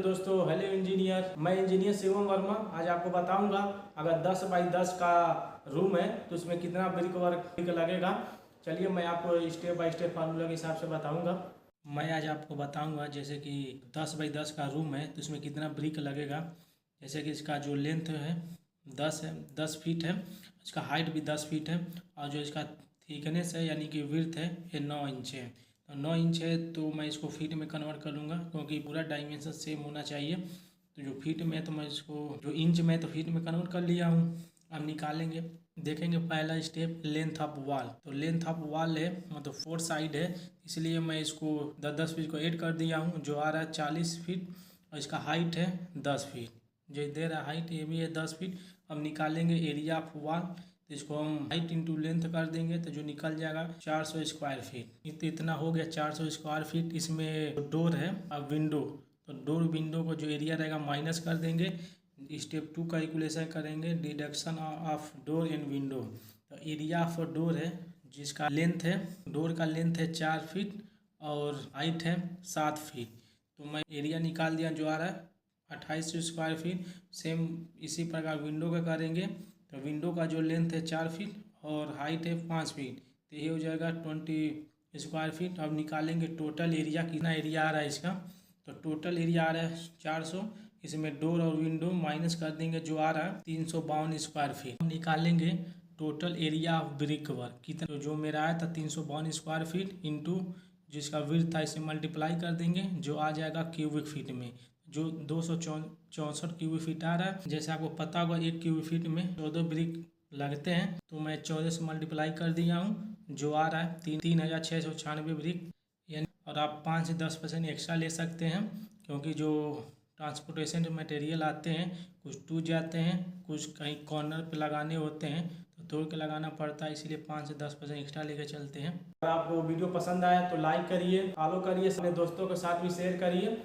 दोस्तों, hello engineer. मैं engineer Shivam Verma. आज आपको बताऊंगा अगर 10 बाई 10 का रूम है तो उसमें कितना ब्रिक वर्क लगेगा। चलिए मैं आपको स्टेप बाय स्टेप फार्मूला के हिसाब से बताऊंगा। मैं आज आपको बताऊंगा जैसे कि 10 बाई 10 का रूम है तो उसमें कितना ब्रिक लगेगा। जैसे कि इसका जो लेंथ है 10 फीट है, इसका हाइट भी 10 फीट है और जो इसका थिकनेस है यानी कि विड्थ है ये 9 इंच है। तो 9 इंच है तो मैं इसको फीट में कन्वर्ट कर लूँगा क्योंकि पूरा डायमेंशन सेम होना चाहिए। तो जो फीट में है तो मैं इसको जो इंच में है तो फीट में कन्वर्ट कर लिया हूँ। अब निकालेंगे, देखेंगे पहला स्टेप लेंथ ऑफ वॉल। तो लेंथ ऑफ वॉल है मतलब 4 साइड है, इसलिए मैं इसको 10 फीट को ऐड कर दिया हूँ जो आ रहा है 40 फीट और इसका हाइट है 10 फीट। जो दे रहा है हाइट ये भी है 10 फीट। अब निकालेंगे एरिया ऑफ वॉल, तो इसको हम हाइट इंटू लेंथ कर देंगे तो जो निकल जाएगा 400 स्क्वायर फीट। इतना हो गया 400 स्क्वायर फीट। इसमें डोर है अब विंडो, तो डोर विंडो को जो एरिया रहेगा माइनस कर देंगे। स्टेप 2 कैलकुलेशन करेंगे deduction of door and window. तो एरिया ऑफ डोर है जिसका लेंथ है, डोर का लेंथ है 4 फीट और हाइट है 7 फीट। तो मैं एरिया निकाल दिया जो आ रहा है 28 स्क्वायर फीट। सेम इसी प्रकार विंडो का करेंगे तो विंडो का जो लेंथ है 4 फीट और हाइट है 5 फीट, तो ये हो जाएगा 20 स्क्वायर फीट। अब निकालेंगे टोटल एरिया, कितना एरिया आ रहा है इसका। तो टोटल एरिया आ रहा है 400, इसमें डोर और विंडो माइनस कर देंगे जो आ रहा है 352 स्क्वायर फीट। अब निकालेंगे total area of brick work कितना, तो जो मेरा आया था 352 स्क्वायर फीट इंटू जिसका विड्थ था इसे मल्टीप्लाई कर देंगे जो आ जाएगा क्यूबिक फीट में, जो 264 क्यूबिक फीट आ रहा है। जैसे आपको पता होगा 1 क्यूबिक फीट में 14 ब्रिक लगते हैं, तो मैं 14 से मल्टीप्लाई कर दिया हूँ जो आ रहा है 3696 ब्रिक यानी। और आप 5 से 10% एक्स्ट्रा ले सकते हैं क्योंकि जो ट्रांसपोर्टेशन मटेरियल आते हैं कुछ टूट जाते हैं, कुछ कहीं कॉर्नर पे लगाने होते हैं तो तोड़ के लगाना पड़ता है, इसलिए 5 से 10% एक्स्ट्रा लेके चलते हैं। अगर आपको वीडियो पसंद आया तो लाइक करिए, फॉलो करिए, अपने दोस्तों के साथ भी शेयर करिए